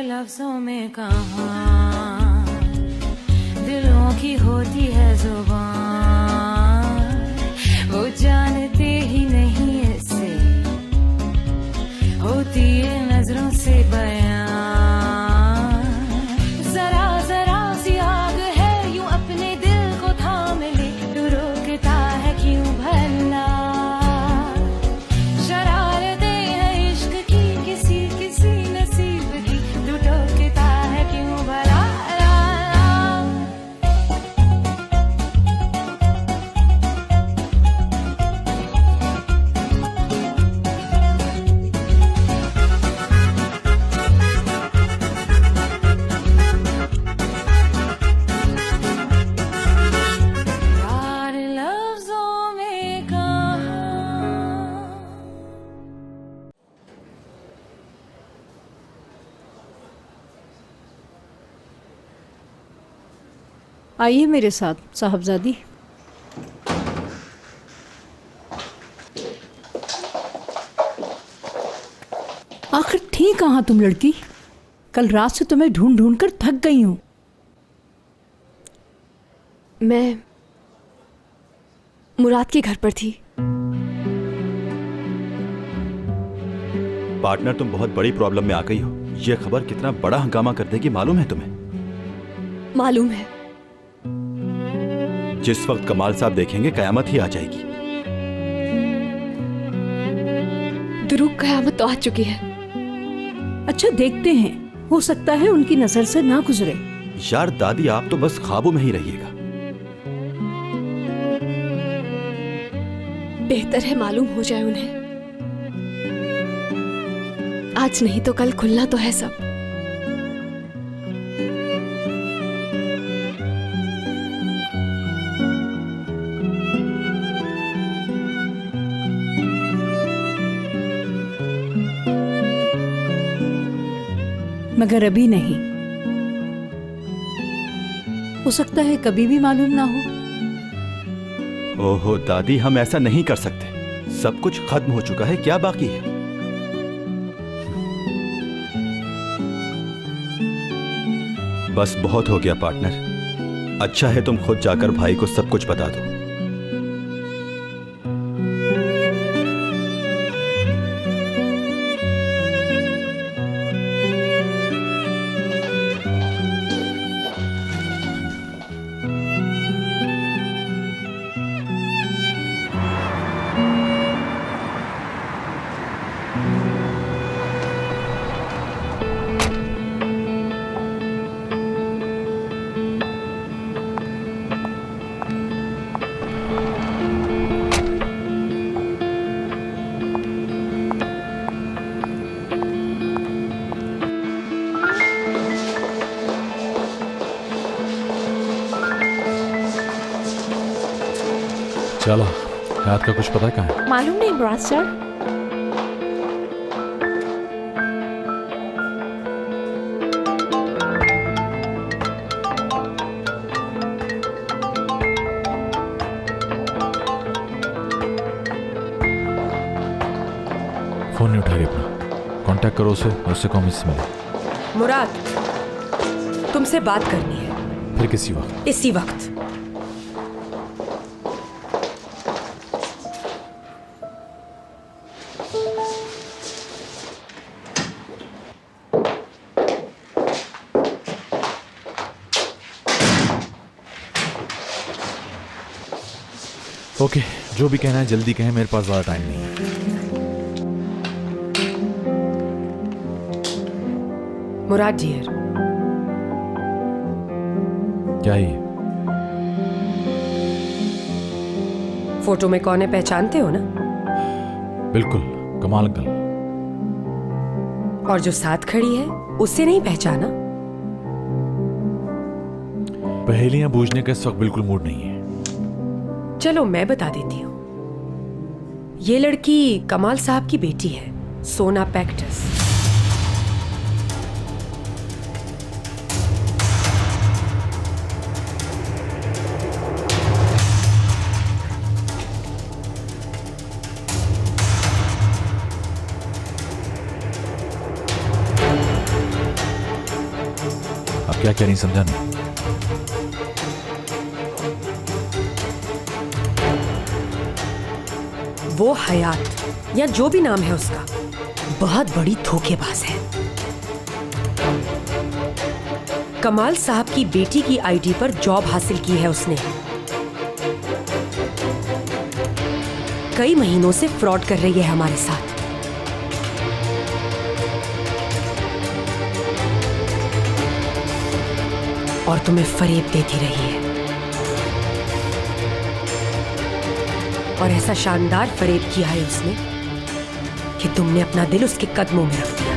लफ्जों में कहाँ दिलों की होती है जुबान, वो जानते ही नहीं ऐसे होती है नजरों से बयां। जरा जरा सी आग है यूं अपने दिल को थाम ले, तू रोकता है क्यों भला। शरारतें हैं इश्क की किसी किसी नसीब की, तू टोकता है क्यों भला। यार लफ्जों में कहाँ। आइए मेरे साथ साहबजादी। आखिर थी कहाँ तुम लड़की? कल रात से तुम्हें ढूंढ ढूंढ कर थक गई हूँ। मैं मुराद के घर पर थी। पार्टनर, तुम बहुत बड़ी प्रॉब्लम में आ गई हो। यह खबर कितना बड़ा हंगामा कर देगी मालूम है तुम्हें? मालूम है। जिस वक्त कमाल साहब देखेंगे कयामत ही आ जाएगी। दुरूग कयामत तो आ चुकी है। अच्छा देखते हैं, हो सकता है उनकी नजर से ना गुजरे। यार दादी, आप तो बस ख्वाबों में ही रहिएगा। बेहतर है मालूम हो जाए उन्हें। आज नहीं तो कल खुलना तो है सब। मगर अभी नहीं, हो सकता है कभी भी मालूम ना हो। ओहो दादी, हम ऐसा नहीं कर सकते। सब कुछ खत्म हो चुका है, क्या बाकी है? बस बहुत हो गया पार्टनर। अच्छा है तुम खुद जाकर भाई को सब कुछ बता दो। चलो, रात का कुछ पता कहाँ है? मालूम नहीं मुराद सर। फोन नहीं उठा रही अपना। कांटेक्ट करो उसे और उससे कहो मुझसे मिले। मुराद, तुमसे बात करनी है। फिर किसी वक्त। इसी वक्त। ओके, जो भी कहना है जल्दी कहें, मेरे पास ज़्यादा टाइम नहीं है। मुराद डियर, क्या है ये? फोटो में कौन है पहचानते हो ना? बिल्कुल, कमाल अंकल। और जो साथ खड़ी है उससे नहीं पहचाना? पहेलियां बूझने का इस वक्त बिल्कुल मूड नहीं है। चलो मैं बता देती हूँ। ये लड़की कमाल साहब की बेटी है, सोना पैक्टस। क्या कह रही समझा नहीं। वो हयात या जो भी नाम है उसका बहुत बड़ी धोखेबाज है। कमाल साहब की बेटी की आईडी पर जॉब हासिल की है उसने। कई महीनों से फ्रॉड कर रही है हमारे साथ। और तुम्हें फरेब देती रही है। और ऐसा शानदार फरेब किया है उसने कि तुमने अपना दिल उसके कदमों में रख दिया।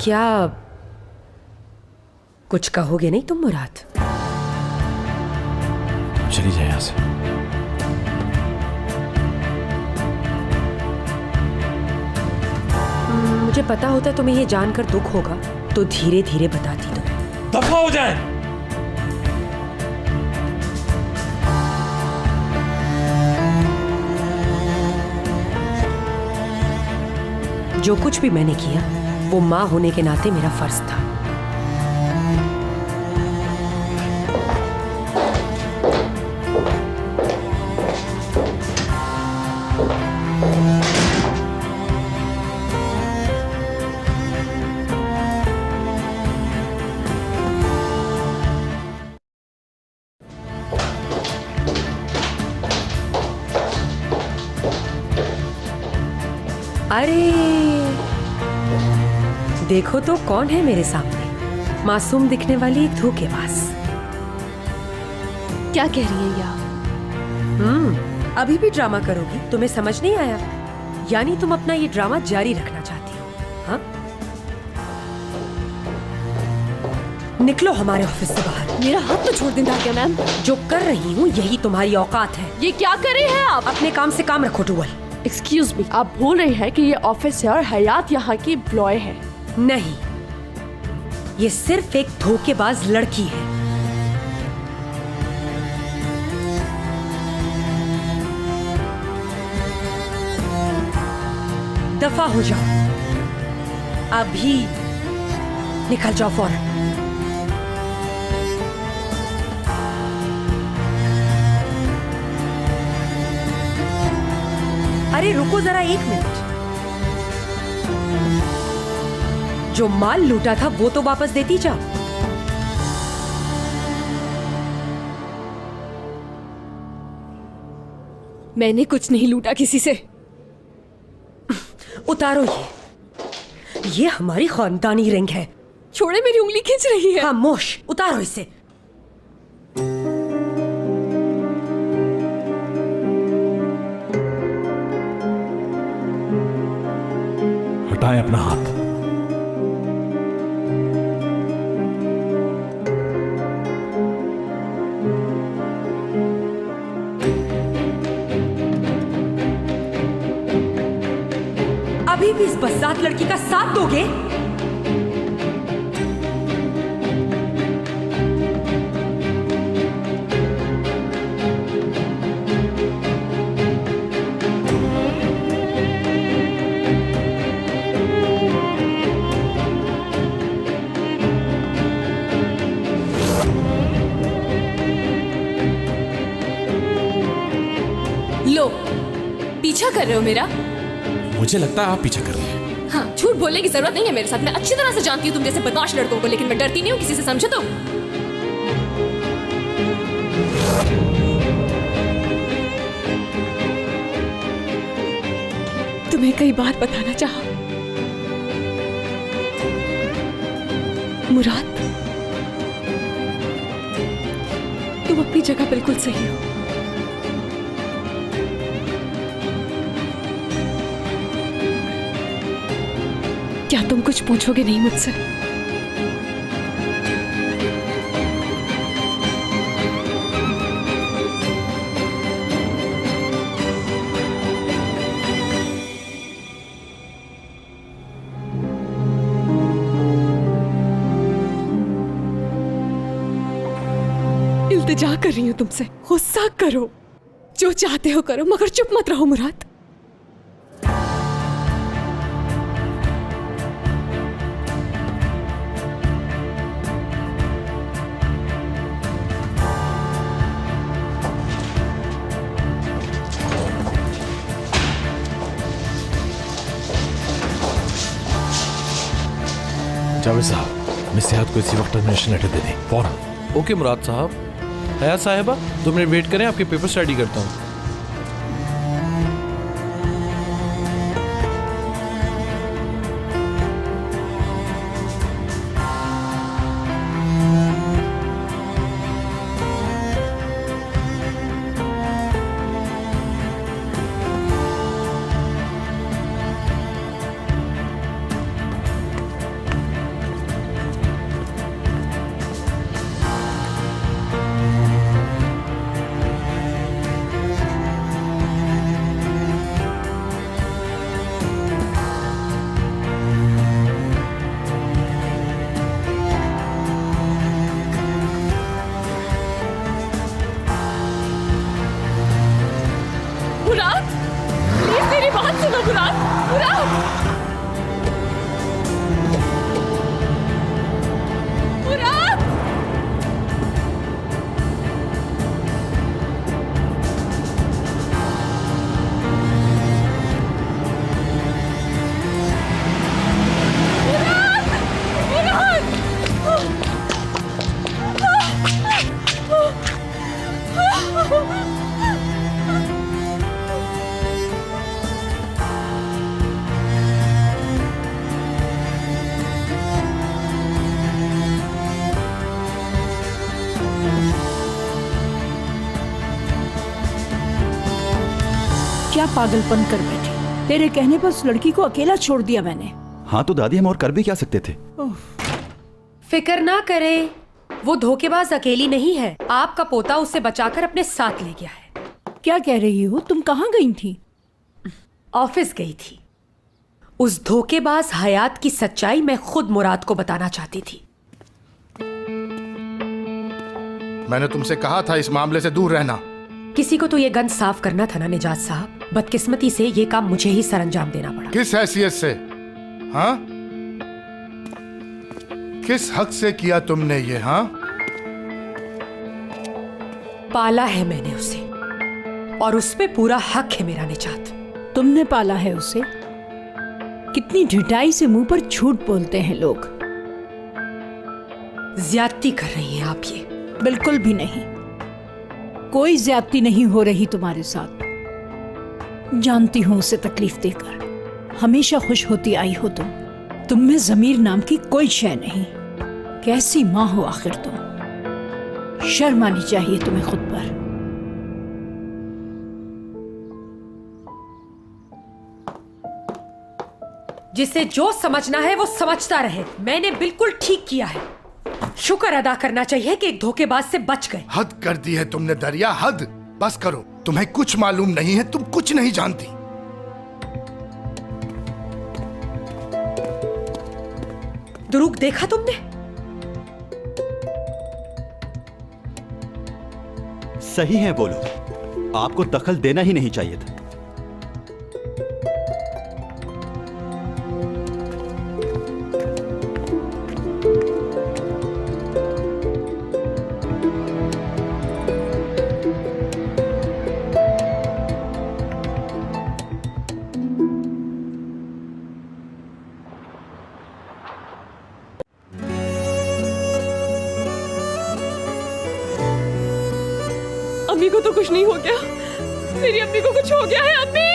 क्या कुछ कहोगे नहीं तुम मुराद? चली जाए यहां से। मुझे पता होता तुम्हें ये जानकर दुख होगा तो धीरे धीरे बताती तुम्हें। दफा हो जाए। जो कुछ भी मैंने किया वो मां होने के नाते मेरा फर्ज था। अरे देखो तो कौन है मेरे सामने, मासूम दिखने वाली एक धोखेबाज। क्या कह रही है या? अभी भी ड्रामा करोगी? तुम्हें समझ नहीं आया? यानी तुम अपना ये ड्रामा जारी रखना चाहती हो? हाँ, निकलो हमारे ऑफिस से बाहर। मेरा हाथ तो छोड़ देना क्या मैम? जो कर रही हूँ यही तुम्हारी औकात है। ये क्या कर रही है आप? अपने काम से काम रखो टूवल। एक्सक्यूज मी, आप बोल रही हैं कि ये ऑफिस है और हयात यहाँ की एम्प्लॉय है? नहीं, ये सिर्फ एक धोखेबाज लड़की है। दफा हो जाओ, अभी निकल जाओ फौरन। अरे रुको जरा, एक मिनट। जो माल लूटा था वो तो वापस देती जाओ। मैंने कुछ नहीं लूटा किसी से। उतारो ये हमारी खानदानी रिंग है। छोड़े, मेरी उंगली खींच रही है। खामोश, उतारो इसे। हटाएं अपना हाथ। अभी भी इस बज़ात लड़की का साथ दोगे? लो, पीछा कर रहे हो मेरा? मुझे लगता है आप पीछे कर रही हैं। हाँ, झूठ बोलने की जरूरत नहीं है मेरे साथ। मैं अच्छी तरह से जानती हूँ तुम जैसे बदमाश लड़कों को, लेकिन मैं डरती नहीं हूँ किसी से, समझो तो। तुम्हें कई बार बताना चाहा, मुराद, तुम अपनी जगह बिल्कुल सही हो। क्या तुम कुछ पूछोगे नहीं मुझसे? इल्तिजा कर रही हूं तुमसे, गुस्सा करो, जो चाहते हो करो, मगर चुप मत रहो मुराद। जावेद साहब, मिस हयात को इसी वक्त टर्मिनेशन लेटर दे दें फौरन। ओके मुराद साहब। हयात साहिबा, 2 मिनट वेट करें, आपके पेपर स्टडी करता हूँ। मुराद, प्लीज मेरी बात सुनो मुराद। मुराद, मुराद, क्या पागलपन कर बैठी? तेरे कहने पर उस लड़की को अकेला छोड़ दिया मैंने। हाँ तो दादी, हम और कर भी क्या सकते थे? फिक्र ना करे, वो धोखेबाज अकेली नहीं है, आपका पोता उसे बचाकर अपने साथ ले गया है। क्या कह रही हो? तुम कहाँ गई थी? ऑफिस गई थी। उस धोखेबाज हयात की सच्चाई मैं खुद मुराद को बताना चाहती थी। मैंने तुमसे कहा था इस मामले से दूर रहना। किसी को तो ये गंद साफ करना था ना निजात साहब। बदकिस्मती से ये काम मुझे ही सरअंजाम देना पड़ा। किस हैसियत से? हाँ, किस हक से किया तुमने ये? हाँ, पाला है मैंने उसे और उस पे पूरा हक है मेरा निजात। तुमने पाला है उसे? कितनी ढिठाई से मुंह पर झूठ बोलते हैं लोग। ज्यादती कर रही हैं आप ये। बिल्कुल भी नहीं, कोई ज्यादती नहीं हो रही तुम्हारे साथ। जानती हूं उसे तकलीफ देकर। हमेशा खुश होती आई हो तुम में जमीर नाम की कोई शय नहीं। कैसी माँ हो आखिर तुम? शर्म आनी चाहिए तुम्हें खुद पर। जिसे जो समझना है वो समझता रहे। मैंने बिल्कुल ठीक किया है। शुक्र अदा करना चाहिए कि एक धोखेबाज से बच गए। हद कर दी है तुमने दरिया, हद। बस करो, तुम्हें कुछ मालूम नहीं है, तुम कुछ नहीं जानती। दुरूग देखा तुमने? सही है वो लोग, आपको दखल देना ही नहीं चाहिए था। अम्मी को तो कुछ नहीं हो गया। मेरी अम्मी को कुछ हो गया है। अम्मी,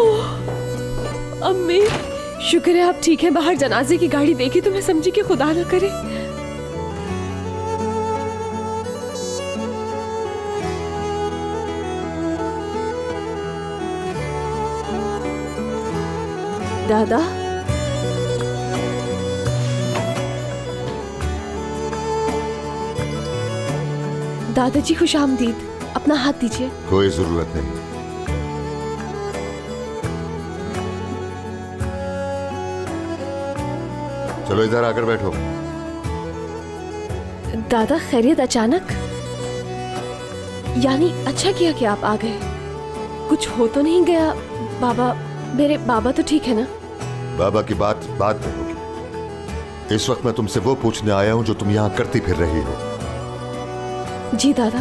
ओह, अम्मी, शुक्र है आप ठीक हैं। बाहर जनाजे की गाड़ी देखी तो मैं समझी कि खुदा न करे। दादा, दादाजी खुश आमदीद। अपना हाथ दीजिए। कोई जरूरत नहीं। चलो इधर आकर बैठो। दादा खैरियत अचानक? यानी अच्छा किया कि आप आ गए। कुछ हो तो नहीं गया? बाबा, मेरे बाबा तो ठीक है ना? बाबा की बात बाद में होगी। इस वक्त मैं तुमसे वो पूछने आया हूं जो तुम यहां करती फिर रही हो। जी दादा।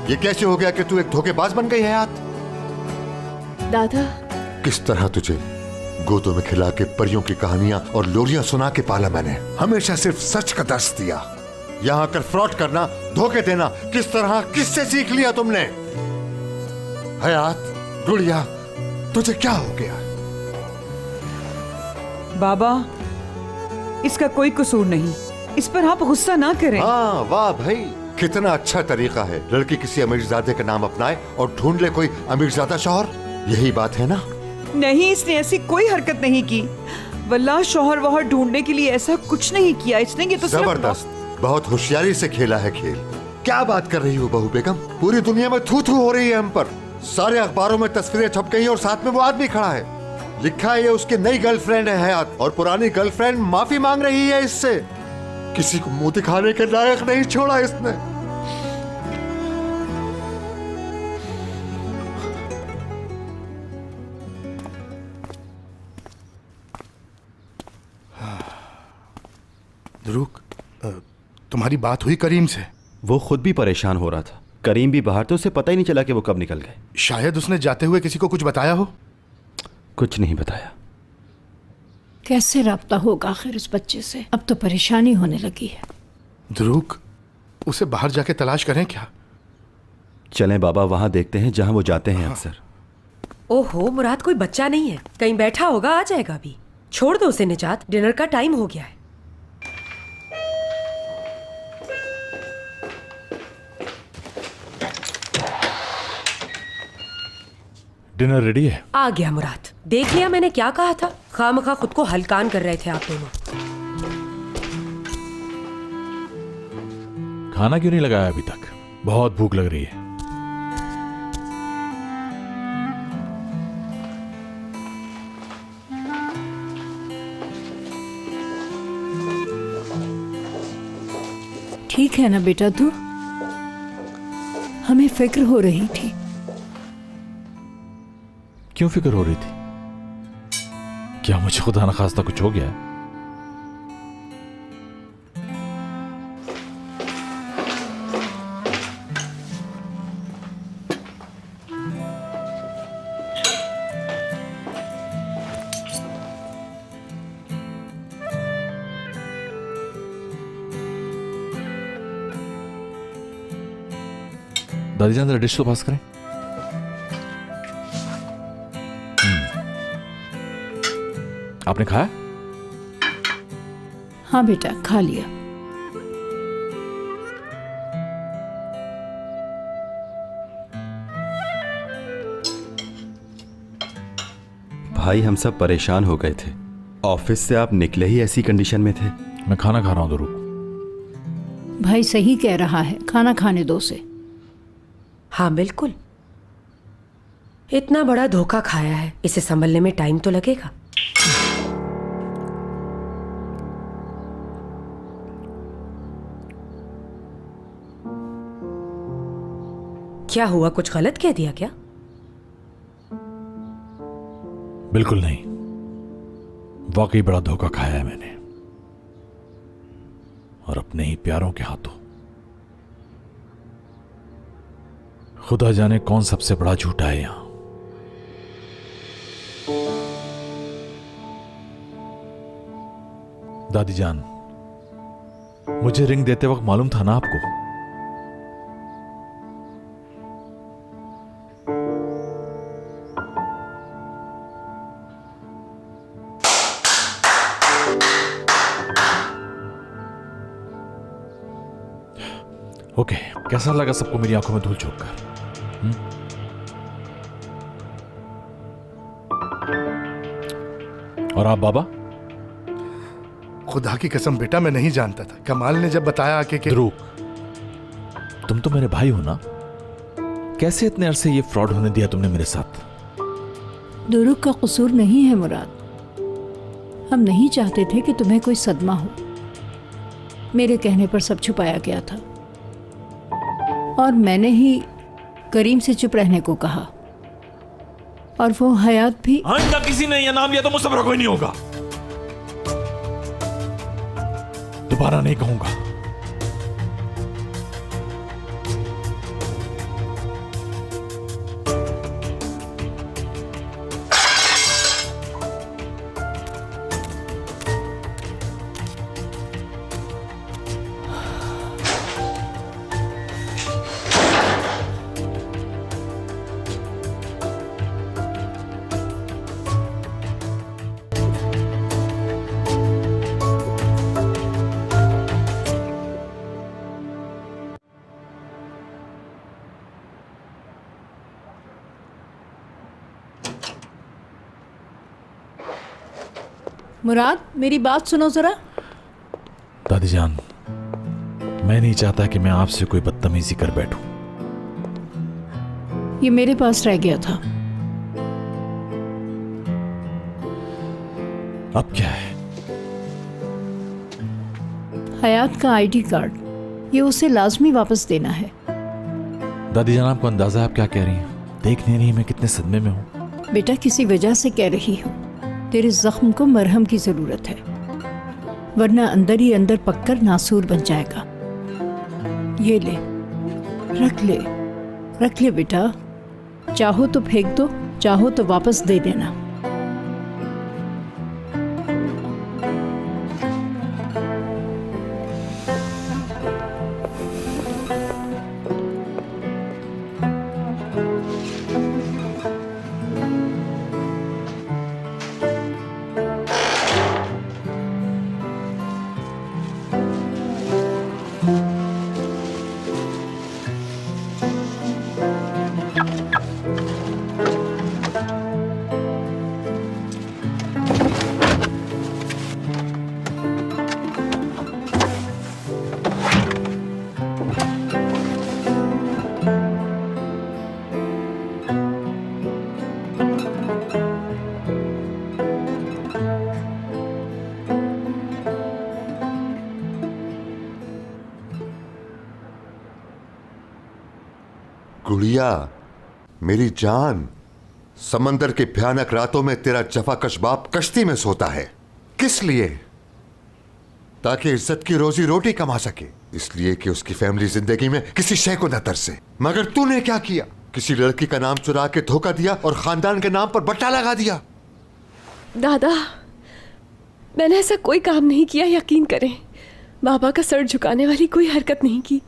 ये कैसे हो गया कि तू एक धोखेबाज बन गई है हयात? दादा, किस तरह तुझे गोदों में खिला के परियों की कहानियां और लोरियां सुना के पाला मैंने। हमेशा सिर्फ सच का दर्श दिया। यहां आकर फ्रॉड करना, धोखे देना किस तरह, किससे सीख लिया तुमने? हयात, गुड़िया, तुझे क्या हो गया? बाबा, इसका कोई कसूर नहीं, इस पर आप गुस्सा ना करें। हाँ, वाह भाई, कितना अच्छा तरीका है। लड़की किसी अमीरजादे का नाम अपनाए और ढूंढ ले कोई अमीरजादा शौहर। यही बात है ना? नहीं, इसने ऐसी कोई हरकत नहीं की। वल्लाह शौहर वहर ढूंढने के लिए ऐसा कुछ नहीं किया इसने। ये तो जबरदस्त, बहुत होशियारी से खेला है खेल। क्या बात कर रही हो बहू बेगम? पूरी दुनिया में थू थू हो रही है हम पर। सारे अखबारों में तस्वीरें छप गई और साथ में वो आदमी खड़ा है। लिखा है ये उसकी नई गर्लफ्रेंड है हयात, और पुरानी गर्लफ्रेंड माफी मांग रही है इससे। किसी को मुंह दिखाने के लायक नहीं छोड़ा इसने। ध्रुक, तुम्हारी बात हुई करीम से? वो खुद भी परेशान हो रहा था। करीम भी बाहर, तो उसे पता ही नहीं चला कि वो कब निकल गए। शायद उसने जाते हुए किसी को कुछ बताया हो। कुछ नहीं बताया। कैसे राब्ता होगा आखिर उस बच्चे से? अब तो परेशानी होने लगी है। ध्रुक, उसे बाहर जाके तलाश करें क्या? चलें बाबा, वहां देखते हैं जहां वो जाते हैं अक्सर। ओहो मुराद, कोई बच्चा नहीं है, कहीं बैठा होगा, आ जाएगा अभी। छोड़ दो उसे निजात, डिनर का टाइम हो गया है। डिनर रेडी है? आ गया मुराद। देख लिया मैंने क्या कहा था? खामखा खुद को हलकान कर रहे थे आप दोनों। खाना क्यों नहीं लगाया अभी तक? बहुत भूख लग रही है। ठीक है ना बेटा तू? हमें फिक्र हो रही थी। क्यों फिक्र हो रही थी? क्या मुझे खुदा न खास्ता कुछ हो गया है? दादी जान, जरा डिश तो पास करें। आपने खाया? हाँ बेटा, खा लिया। भाई, हम सब परेशान हो गए थे। ऑफिस से आप निकले ही ऐसी कंडीशन में थे। मैं खाना खा रहा हूं ध्रुव। भाई सही कह रहा है, खाना खाने दो से। हाँ बिल्कुल, इतना बड़ा धोखा खाया है, इसे संभलने में टाइम तो लगेगा। क्या हुआ, कुछ गलत कह दिया क्या? बिल्कुल नहीं, वाकई बड़ा धोखा खाया है मैंने, और अपने ही प्यारों के हाथों। खुदा जाने कौन सबसे बड़ा झूठा है यहां। दादी जान, मुझे रिंग देते वक्त मालूम था ना आपको? ओके, कैसा लगा सबको मेरी आंखों में धूल झोंक कर? और आप बाबा? खुदा की कसम बेटा, मैं नहीं जानता था। कमाल ने जब बताया आके कि ध्रुव, तुम तो मेरे भाई हो ना, कैसे इतने अरसे ये फ्रॉड होने दिया तुमने मेरे साथ? दुरुक का कसूर नहीं है मुराद। हम नहीं चाहते थे कि तुम्हें कोई सदमा हो। मेरे कहने पर सब छुपाया गया था और मैंने ही करीम से चुप रहने को कहा, और वो हयात भी। आइंदा किसी ने यह नाम लिया तो मुझसे कोई नहीं होगा, दोबारा नहीं कहूंगा। मुराद, मेरी बात सुनो जरा। दादी जान, मैं नहीं चाहता कि मैं आपसे कोई बदतमीजी कर बैठूं। ये मेरे पास रह गया था। अब क्या है? हयात का आईडी कार्ड, ये उसे लाजमी वापस देना है। दादी जान, आपको अंदाजा है आप क्या कह रही हैं? देख नहीं रही मैं कितने सदमे में हूं? बेटा, किसी वजह से कह रही हूँ। तेरे जख्म को मरहम की जरूरत है, वरना अंदर ही अंदर पककर नासूर बन जाएगा। ये ले, रख ले बेटा। चाहो तो फेंक दो, चाहो तो वापस दे देना। गुड़िया, मेरी जान, समंदर की भयानक रातों में तेरा जफाकश बाप कश्ती में सोता है। किस लिए? ताकि इज्जत की रोजी रोटी कमा सके, इसलिए कि उसकी फैमिली जिंदगी में किसी शय को न तरसे। मगर तूने क्या किया? किसी लड़की का नाम चुरा के धोखा दिया और खानदान के नाम पर बट्टा लगा दिया। दादा, मैंने ऐसा कोई काम नहीं किया, यकीन करें। बाबा का सर झुकाने वाली कोई हरकत नहीं की।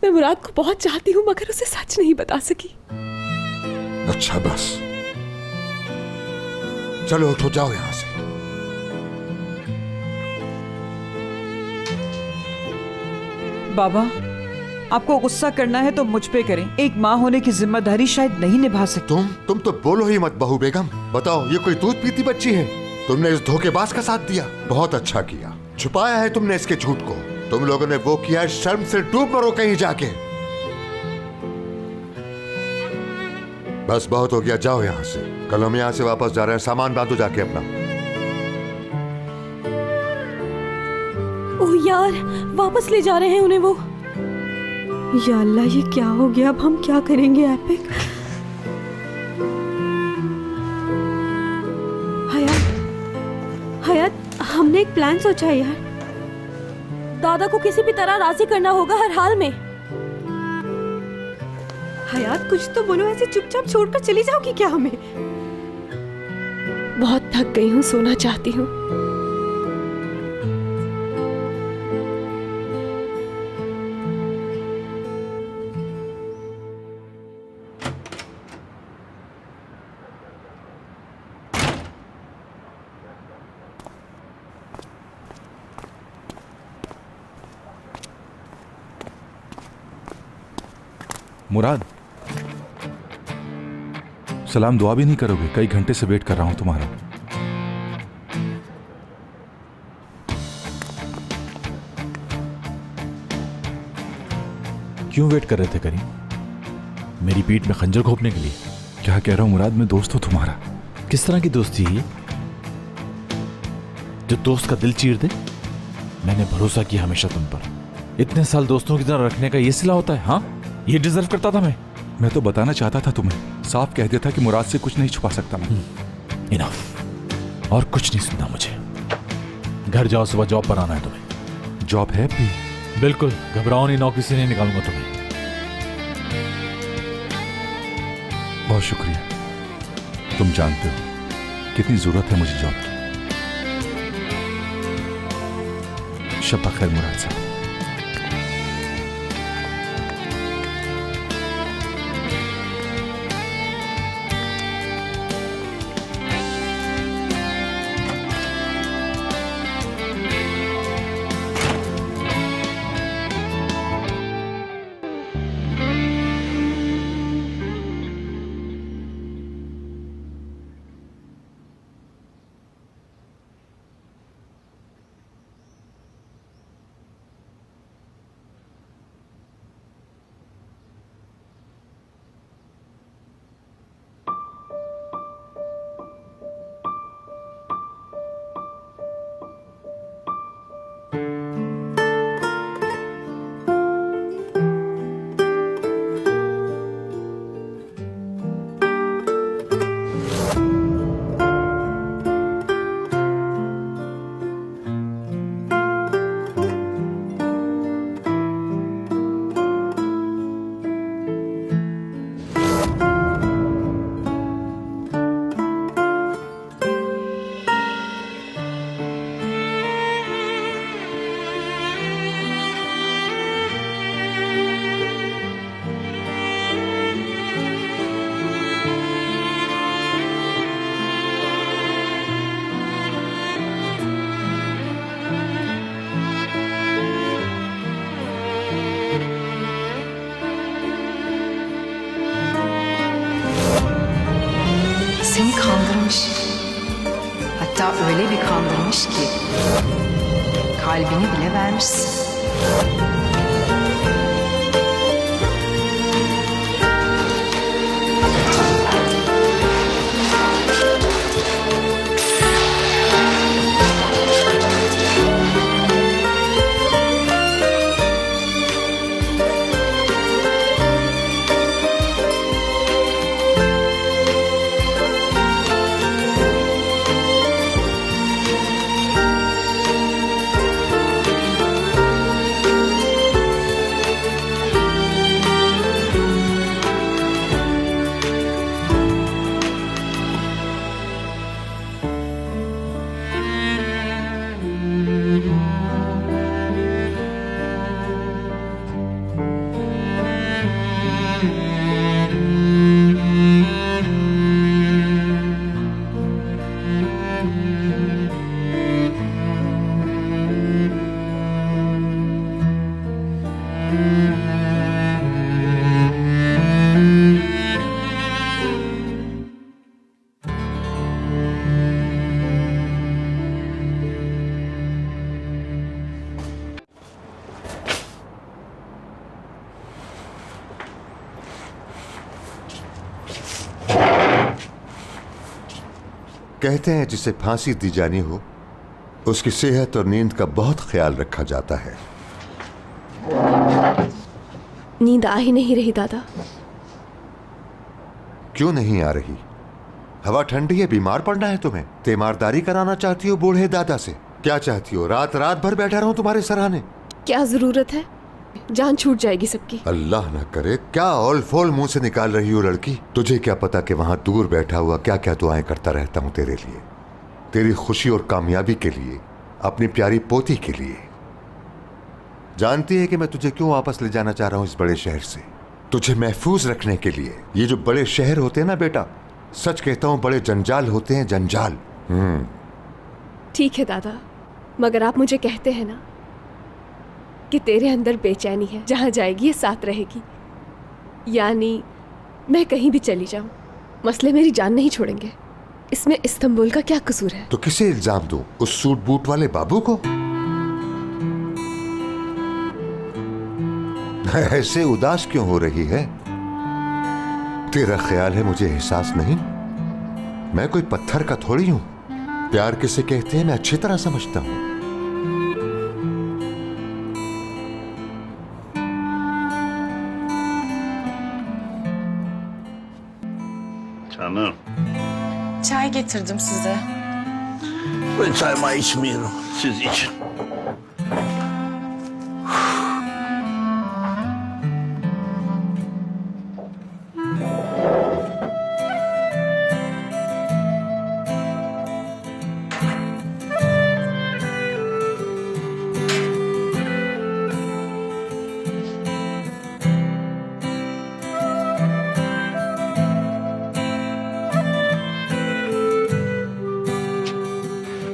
मैं मुराद को बहुत चाहती हूँ, मगर उसे सच नहीं बता सकी। अच्छा बस, चलो उठो, जाओ यहां से। बाबा, आपको गुस्सा करना है तो मुझ पे करें। एक माँ होने की जिम्मेदारी शायद नहीं निभा सकती। तुम तो बोलो ही मत बहू बेगम। बताओ, ये कोई दूध पीती बच्ची है? तुमने इस धोखेबाज का साथ दिया। बहुत अच्छा किया, छुपाया है तुमने इसके झूठ को। तुम लोगों ने वो किया, शर्म से डूब मरो कहीं जाके। बस बहुत हो गया, जाओ यहां से। कल हम यहां से वापस जा रहे हैं, सामान बांधो जाके अपना। ओह यार, वापस ले जा रहे हैं उन्हें वो। या अल्लाह, ये क्या हो गया? अब हम क्या करेंगे एपिक? हयात, हमने एक प्लान सोचा है यार। दादा को किसी भी तरह राजी करना होगा, हर हाल में। हयात, कुछ तो बोलो, ऐसे चुपचाप छोड़कर चली जाओगी क्या हमें? बहुत थक गई हूँ, सोना चाहती हूँ। मुराद, सलाम दुआ भी नहीं करोगे? कई घंटे से वेट कर रहा हूं तुम्हारा। क्यों वेट कर रहे थे करीम? मेरी पीठ में खंजर घोंपने के लिए? क्या कह रहा हूं मुराद, मैं दोस्त हूं तुम्हारा। किस तरह की दोस्ती है ये, जो दोस्त का दिल चीर दे? मैंने भरोसा किया हमेशा तुम पर। इतने साल दोस्तों की तरह रखने का ये सिला होता है? हाँ, ये डिजर्व करता था मैं तो बताना चाहता था तुम्हें, साफ कह दिया था कि मुराद से कुछ नहीं छुपा सकता मैं। इनफ, और कुछ नहीं सुनना मुझे। घर जाओ, सुबह जॉब पर आना है तुम्हें। जॉब है भी? बिल्कुल, घबराओ नहीं, नौकरी से नहीं निकालूंगा तुम्हें। बहुत शुक्रिया, तुम जानते हो कितनी जरूरत है मुझे जॉब की। शब्बा खैर मुराद साहब। Seni kandırmış. Hatta öyle bir kandırmış ki kalbini bile vermişsin. कहते हैं जिसे फांसी दी जानी हो उसकी सेहत और नींद का बहुत ख्याल रखा जाता है। नींद आ ही नहीं रही दादा। क्यों नहीं आ रही? हवा ठंडी है, बीमार पड़ना है तुम्हें? तीमारदारी कराना चाहती हो बूढ़े दादा से? क्या चाहती हो, रात रात भर बैठा रहूं तुम्हारे सराहने? क्या जरूरत है, जान छूट जाएगी सबकी। अल्लाह ना करे, क्या ऑल फोल मुंह से निकाल रही हो लड़की? तुझे क्या पता कि वहां दूर बैठा हुआ क्या क्या दुआएं करता रहता हूं तेरे लिए, तेरी खुशी और कामयाबी के लिए, अपनी प्यारी पोती के लिए। जानती है कि मैं तुझे क्यों वापस ले जाना चाह रहा हूं इस बड़े शहर से? तुझे महफूज रखने के लिए। ये जो बड़े शहर होते हैं ना बेटा, सच कहता हूं बड़े जंजाल होते हैं, जंजाल। ठीक है दादा, मगर आप मुझे कहते हैं ना कि तेरे अंदर बेचैनी है, जहां जाएगी ये साथ रहेगी। यानी मैं कहीं भी चली जाऊं, मसले मेरी जान नहीं छोड़ेंगे। इसमें इस्तांबुल का क्या कसूर है? तो किसे इल्जाम दूं? उस सूट बूट वाले बाबू को? ऐसे उदास क्यों हो रही है? तेरा ख्याल है मुझे एहसास नहीं? मैं कोई पत्थर का थोड़ी हूं। प्यार किसे कहते हैं मैं अच्छी तरह समझता हूं। Canım, Çay getirdim size. ben çayımı içmiyorum. Siz için.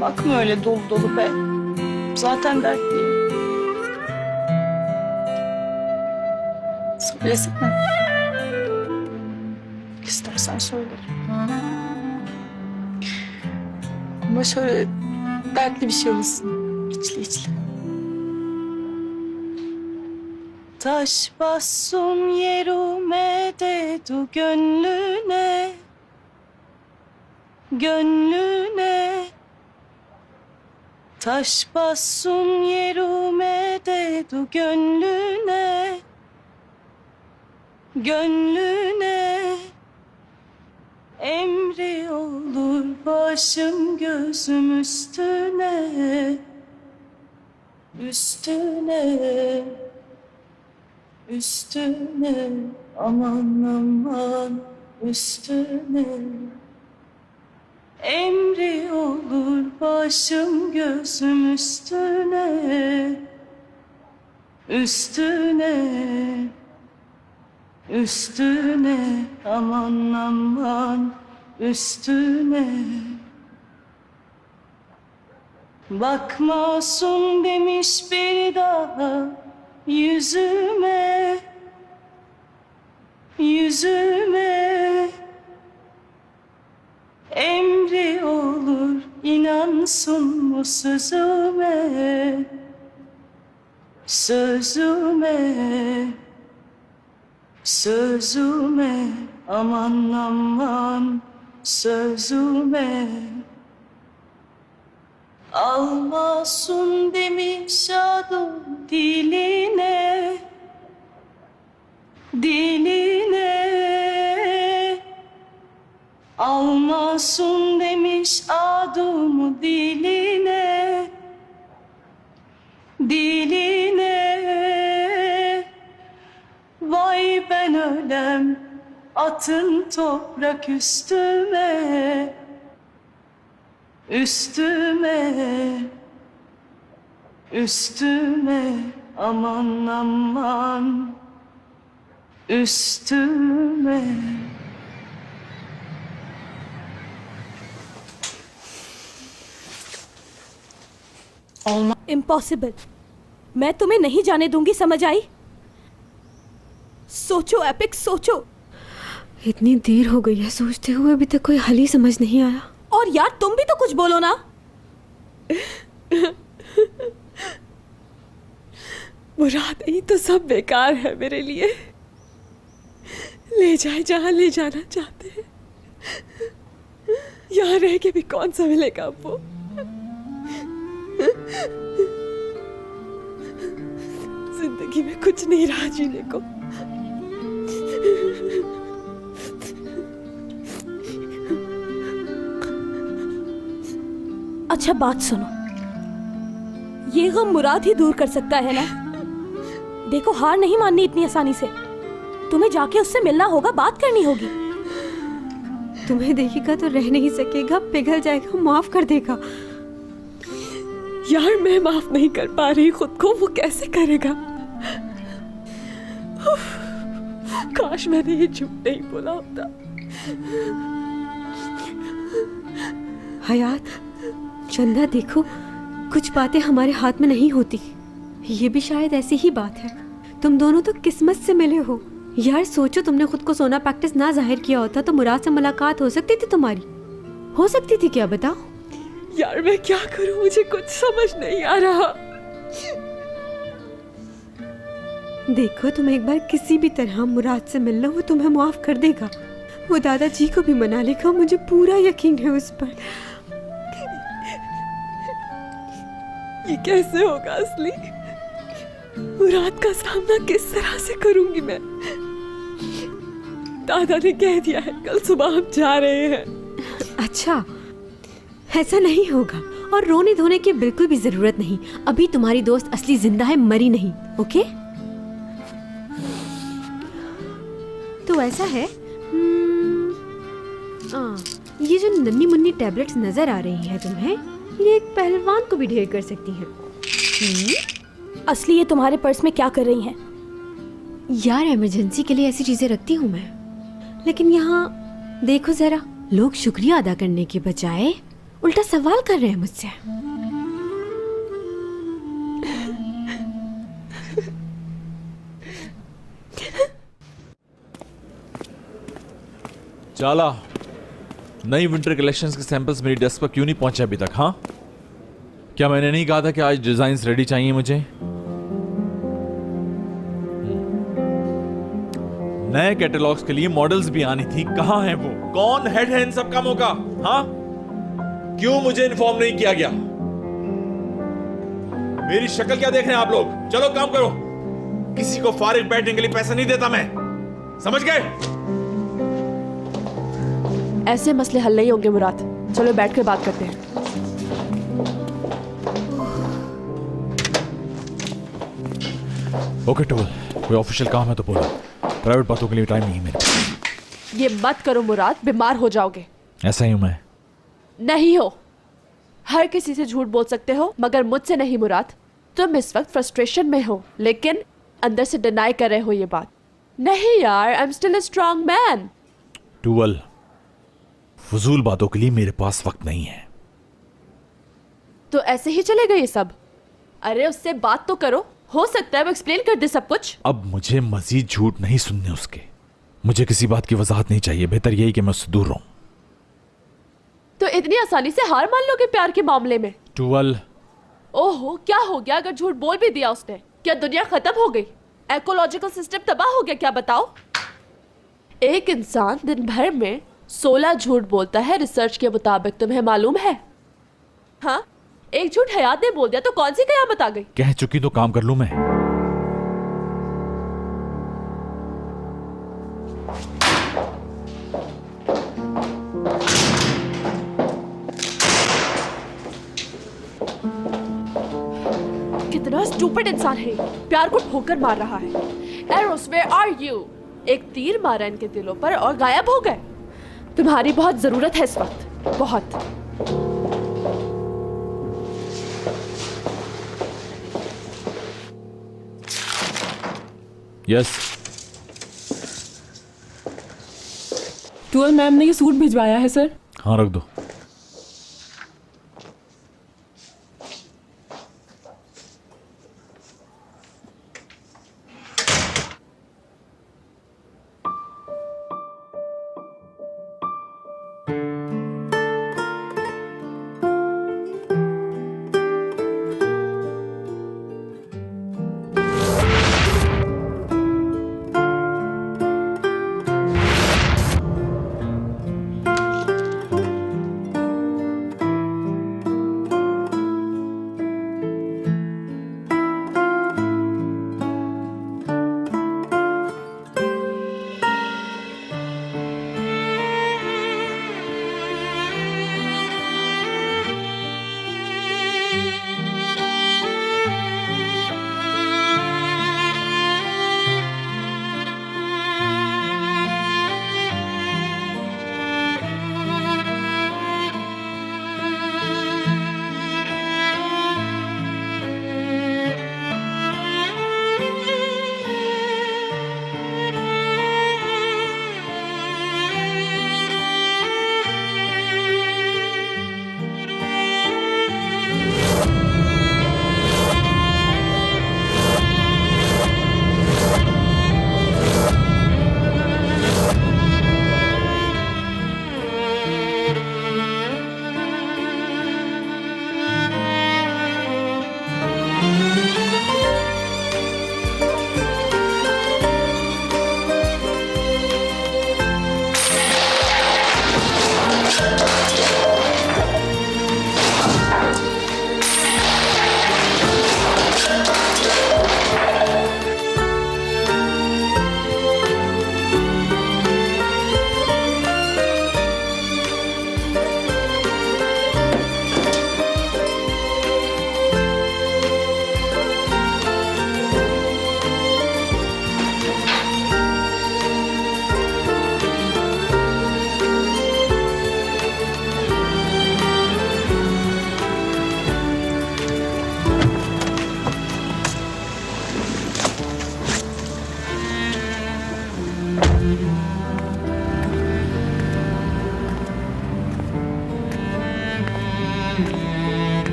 Bakma öyle dolu dolu be. Zaten dertliyim. Söylesene. İstersen söyle. Ama şöyle dertli bir şey olsun. İçli içli. Taş bassın yerime dedu gönlüne. Gönlüne. Taş bassın yerime dedu gönlüne. Gönlüne. Emri olur başım gözüm üstüne. Üstüne. Üstüne. Aman aman üstüne. Emri olur başım gözüm üstüne. Üstüne. Üstüne. Aman aman üstüne. Bakmasın demiş bir daha yüzüme. Yüzüme. Emri olur inansın bu sözüme. Sözüme. Sözüme. Aman aman sözüme. Almasın demiş adım diline. Diline. Almasın demiş adımı diline. Diline. Vay ben ölem atın toprak üstüme. Üstüme. Üstüme. Aman aman üstüme. Impossible. मैं तुम्हें नहीं जाने दूंगी, समझ आई? सोचो epic, सोचो। इतनी देर हो गई है सोचते हुए, अभी तक कोई हल ही समझ नहीं आया। और यार तुम भी तो कुछ बोलो ना। मुराद, ये तो सब बेकार है मेरे लिए। ले जाए जहां ले जाना चाहते हैं। यहाँ रह के भी कौन सा मिलेगा वो। जिंदगी में कुछ नहीं रहा जीने को। अच्छा बात सुनो, ये गम मुराद ही दूर कर सकता है ना। देखो हार नहीं माननी इतनी आसानी से। तुम्हें जाके उससे मिलना होगा, बात करनी होगी। तुम्हें देखेगा तो रह नहीं सकेगा, पिघल जाएगा, माफ कर देगा। यार मैं माफ नहीं कर पा रही खुद को, वो कैसे करेगा। काश मैंने ये झूठ नहीं बोला होता। हयात, चंदा देखो, कुछ बातें हमारे हाथ में नहीं होती। ये भी शायद ऐसी ही बात है। तुम दोनों तो किस्मत से मिले हो, यार सोचो, तुमने खुद को सोना पैक्टिस ना जाहिर किया होता तो मुराद से मुलाकात हो सकती थी तुम्हारी। हो सकती थी क्या, बताओ? यार मैं क्या करूं, मुझे कुछ समझ नहीं आ रहा। देखो, तुम एक बार किसी भी तरह मुराद से मिल लो, वो तुम्हें माफ कर देगा। वो दादाजी को भी मना लेगा, मुझे पूरा यकीन है उस पर। ये कैसे होगा असली? मुराद का सामना किस तरह से करूंगी मैं? दादा ने कह दिया है कल सुबह हम जा रहे हैं। अच्छा, ऐसा नहीं होगा और रोने धोने की बिल्कुल भी जरूरत नहीं। अभी तुम्हारी दोस्त असली जिंदा है, मरी नहीं। ओके? तो ऐसा है, ये जो नन्ही मुन्नी टैबलेट्स नजर आ रही है तुम्हें, ये एक पहलवान को भी ढेर कर सकती हैं। असली ये तुम्हारे पर्स में क्या कर रही हैं? यार इमरजेंसी के लिए ऐसी चीजें रखती हूँ मैं, लेकिन यहाँ देखो जरा, लोग शुक्रिया अदा करने के बजाय उल्टा सवाल कर रहे हैं मुझसे। चाला, नई विंटर कलेक्शंस के सैंपल्स मेरी डेस्क पर क्यों नहीं पहुंचे अभी तक? हाँ, क्या मैंने नहीं कहा था कि आज डिजाइन्स रेडी चाहिए मुझे? नए कैटलॉग्स के लिए मॉडल्स भी आनी थी, कहां है वो? कौन हेड है इन सब कामों का? हाँ, क्यों मुझे इन्फॉर्म नहीं किया गया? मेरी शक्ल क्या देख रहे हैं आप लोग? चलो काम करो, किसी को फारिग बैठने के लिए पैसा नहीं देता मैं, समझ गए? ऐसे मसले हल नहीं होंगे मुराद, चलो बैठकर बात करते हैं। ओके टूल, कोई ऑफिशियल काम है तो बोलो, प्राइवेट बातों के लिए टाइम नहीं है मेरे पास। ये मत करो मुराद, बीमार हो जाओगे। ऐसा ही हूं मैं। नहीं हो, हर किसी से झूठ बोल सकते हो मगर मुझसे नहीं मुराद। तुम इस वक्त फ्रस्ट्रेशन में हो लेकिन अंदर से डिनाई कर रहे हो ये बात। नहीं यार, I am still a strong man. टूवल, फजूल बातों के लिए मेरे पास वक्त नहीं है। तो ऐसे ही चलेगा ये सब? अरे उससे बात तो करो, हो सकता है वो एक्सप्लेन कर दे सब कुछ। अब मुझे मजीद झूठ नहीं सुनने उसके, मुझे किसी बात की वजाहत नहीं चाहिए, बेहतर यही कि मैं उससे दूर रहूं। तो इतनी आसानी से हार मान लोगे प्यार के मामले में? टूवल, ओहो, क्या हो गया अगर झूठ बोल भी दिया उसने? क्या दुनिया खत्म हो गई? इकोलॉजिकल सिस्टम तबाह हो गया क्या, बताओ? एक इंसान दिन भर में 16 झूठ बोलता है रिसर्च के मुताबिक, तुम्हें मालूम है? हाँ, एक झूठ हयात ने बोल दिया तो कौन सी कयामत आ गई? कह चुकी तो काम कर लूं मैं। कितना स्टूपिड इंसान है, प्यार को ठोकर मार रहा है। Eros, where are you? एक तीर मारा इनके दिलों पर और गायब हो गए। तुम्हारी बहुत जरूरत है इस वक्त, बहुत। यस, टूअल मैम ने ये सूट भिजवाया है सर। हाँ रख दो।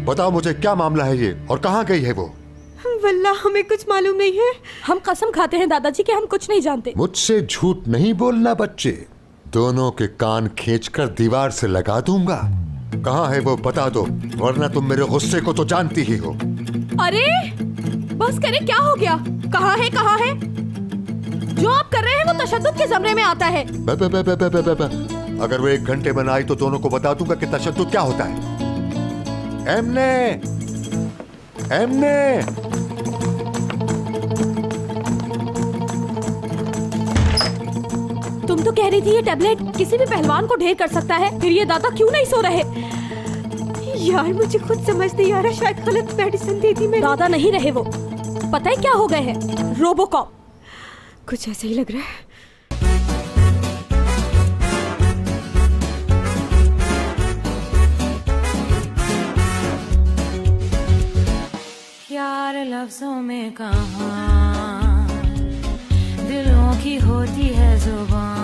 बताओ मुझे क्या मामला है ये और कहाँ गई है वो? वल्लाह हमें कुछ मालूम नहीं है। हम कसम खाते हैं दादाजी कि हम कुछ नहीं जानते। मुझसे झूठ नहीं बोलना बच्चे, दोनों के कान खींचकर दीवार से लगा दूंगा। कहाँ है वो बता दो, वरना तुम मेरे गुस्से को तो जानती ही हो। अरे बस करें, क्या हो गया? कहाँ है कहाँ है? जो आप कर रहे हैं वो तशद्दुद के ज़मरे में आता है। अगर वो 1 घंटे में ना आई तो दोनों को बता दूंगा कि तशद्दुद क्या होता है। एमने तुम तो कह रही थी ये टैबलेट किसी भी पहलवान को ढेर कर सकता है, फिर ये दादा क्यों नहीं सो रहे? यार मुझे खुद समझ नहीं आ रहा, शायद गलत मेडिसिन दी थी मैंने। दादा नहीं रहे वो, पता है क्या हो गए हैं? रोबोकॉप। कुछ ऐसा ही लग रहा है। यार लफ्जों में कहाँ दिलों की होती है जुबान।